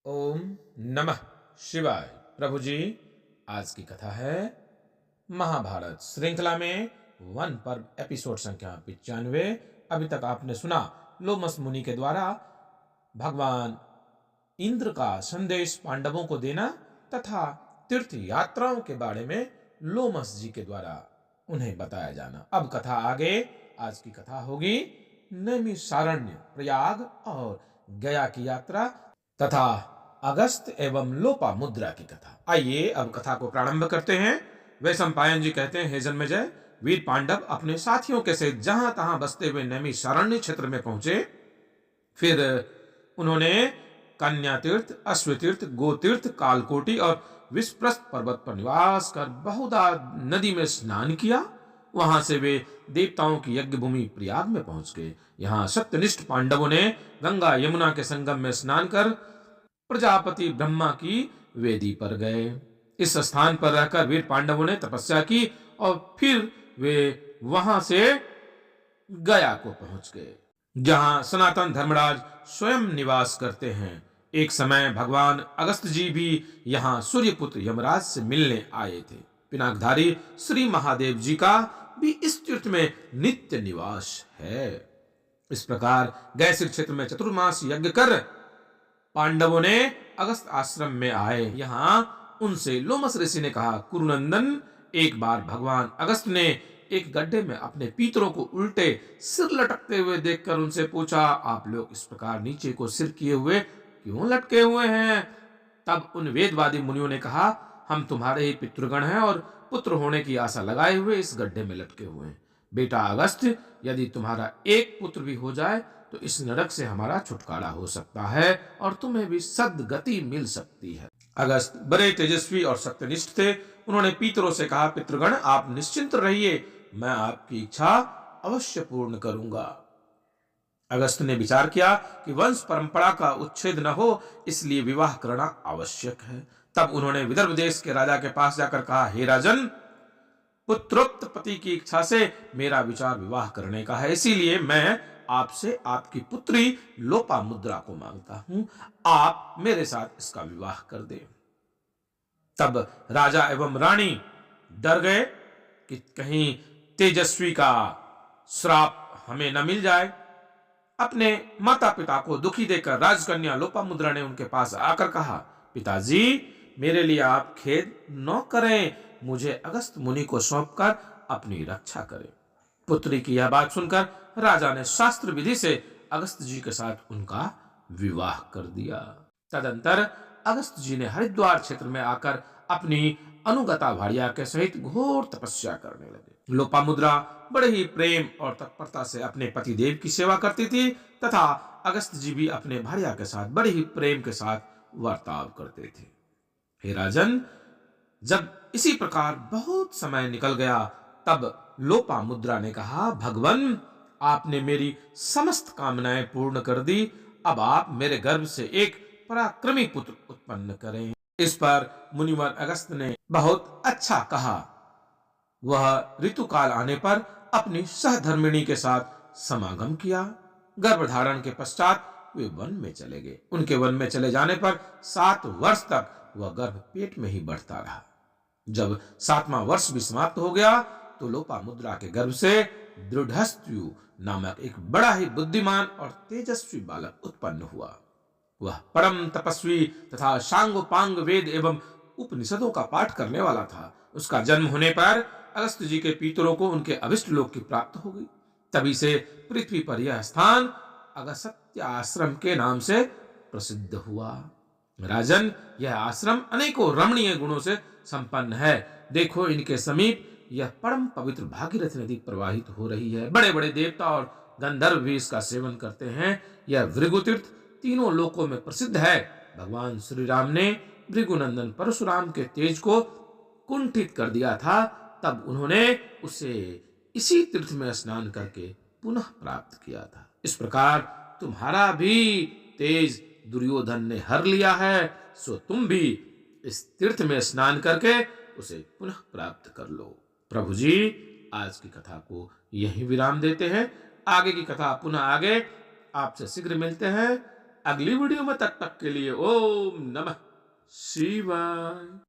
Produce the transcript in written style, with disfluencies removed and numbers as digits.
ओम नमः शिवाय। प्रभु जी, आज की कथा है महाभारत श्रृंखला में वन पर्व एपिसोड संख्या 95। अभी तक आपने सुना लोमस मुनि के द्वारा भगवान इंद्र का संदेश पांडवों को देना तथा तीर्थ यात्राओं के बारे में लोमस जी के द्वारा उन्हें बताया जाना। अब कथा आगे। आज की कथा होगी नैमिषारण्य, प्रयाग और गया की यात्रा तथा अगस्त एवं लोपामुद्रा की कथा। आइए अब कथा को प्रारंभ करते हैं। वैशंपायन जी कहते हैं, हे जन्मेजय, वीर पांडव अपने साथियों के साथ जहां तहां बसते हुए नैमिषारण्य क्षेत्र में पहुंचे। फिर उन्होंने कन्या तीर्थ, अश्वतीर्थ, गोतीर्थ, कालकोटि और विषप्रस्थ पर्वत पर निवास कर बहुधा नदी में स्नान किया। वहां से वे देवताओं की यज्ञ भूमि प्रयाग में पहुंच गए। यहाँ सत्यनिष्ठ पांडवों ने गंगा यमुना के संगम में स्नान कर प्रजापति ब्रह्मा की वेदी पर गए। इस स्थान पर रहकर वीर पांडवों ने तपस्या की और फिर वे वहां से गया को पहुंच गए, जहां सनातन धर्मराज स्वयं निवास करते हैं। एक समय भगवान अगस्त जी भी यहाँ सूर्यपुत्र यमराज से मिलने आए थे। पिनाकधारी श्री महादेव जी का भी इस तीर्थ में नित्य निवास है। इस प्रकार गैसिक क्षेत्र में चतुर्मास यज्ञ कर पांडवों ने अगस्त आश्रम में आए। यहाँ उनसे लोमस ऋषि ने कहा, कुरुनंदन, एक बार भगवान अगस्त ने एक गड्ढे में अपने पीतरों को उल्टे सिर लटकते हुए देखकर उनसे पूछा, आप लोग इस प्रकार नीचे को सिर किए हुए क्यों लटके हुए हैं? तब उन वेदवादी मुनियों ने कहा, हम तुम्हारे ही पितृगण हैं और पुत्र होने की आशा लगाए हुए इस गड्ढे में लटके हुए हैं। बेटा अगस्त, यदि तुम्हारा एक पुत्र भी हो जाए तो इस नरक से हमारा छुटकारा हो सकता है और तुम्हें भी सद्गति मिल सकती है। अगस्त बड़े तेजस्वी और सत्यनिष्ठ थे। उन्होंने पितरों से कहा, पितृगण, आप निश्चिंत रहिए, मैं आपकी इच्छा अवश्य पूर्ण करूंगा। अगस्त ने विचार किया कि वंश परंपरा का उच्छेद न हो, इसलिए विवाह करना आवश्यक है। तब उन्होंने विदर्भ देश के राजा के पास जाकर कहा, हे राजन, पुत्रोक्त पति की इच्छा से मेरा विचार विवाह करने का है, इसीलिए मैं आपसे आपकी पुत्री लोपामुद्रा को मांगता हूं। आप मेरे साथ इसका विवाह कर दें। तब राजा एवं रानी डर गए कि कहीं तेजस्वी का श्राप हमें न मिल जाए। अपने माता पिता को दुखी देकर राजकन्या लोपामुद्रा ने उनके पास आकर कहा, पिताजी, मेरे लिए आप खेद न करें, मुझे अगस्त मुनि को सौंपकर अपनी रक्षा करें। पुत्री की यह बात सुनकर राजा ने शास्त्र विधि से अगस्त जी के साथ उनका विवाह कर दिया। तदंतर अगस्त जी ने हरिद्वार क्षेत्र में आकर अपनी अनुगता भार्या के सहित घोर तपस्या करने लगे। लोपामुद्रा बड़े ही प्रेम और तत्परता से अपने पति देव की सेवा करती थी तथा अगस्त जी भी अपने भार्या के साथ बड़े ही प्रेम के साथ वर्ताव करते थे। हे राजन, जब इसी प्रकार बहुत समय निकल गया, तब लोपामुद्रा ने कहा, भगवन, आपने मेरी समस्त कामनाएं पूर्ण कर दी। अब आप मेरे गर्भ से एक पराक्रमी पुत्र उत्पन्न करें। इस पर मुनिवर अगस्त ने बहुत अच्छा कहा। वह ऋतुकाल आने पर अपनी सहधर्मिणी के साथ समागम किया। गर्भधारण के पश्चात वे वन में चले गए। उनके वन में चले जाने पर 7 वर्ष तक वह गर्भ पेट में ही बढ़ता रहा। जब 7वां वर्ष भी समाप्त हो गया तो लोपामुद्रा के गर्भ से दृढ़स्थ्यु नामक एक बड़ा ही बुद्धिमान और तेजस्वी बालक उत्पन्न हुआ। वह परम तपस्वी तथा सांगोपांग वेद एवं उपनिषदों का पाठ करने वाला था। उसका जन्म होने पर अगस्त जी के पितरों को उनके अभिष्ट लोक की प्राप्त हो गई। तभी से पृथ्वी पर यह स्थान अगस्त्य आश्रम के नाम से प्रसिद्ध हुआ। राजन, यह आश्रम अनेकों रमणीय गुणों से संपन्न है। देखो, इनके समीप यह परम पवित्र भागीरथी नदी प्रवाहित हो रही है। बड़े बड़े देवता और गंधर्व भी इसका सेवन करते हैं। यह भृगुतीर्थ तीनों लोकों में प्रसिद्ध है। भगवान श्री राम ने भृगुनंदन परशुराम के तेज को कुंठित कर दिया था, तब उन्होंने उसे इसी तीर्थ में स्नान करके पुनः प्राप्त किया था। इस प्रकार तुम्हारा भी तेज दुर्योधन ने हर लिया है, सो तुम भी इस तीर्थ में स्नान करके उसे पुनः प्राप्त कर लो। प्रभु जी, आज की कथा को यही विराम देते हैं। आगे की कथा पुनः आगे आपसे शीघ्र मिलते हैं। अगली वीडियो में। तब तक के लिए ओम नमः शिवाय।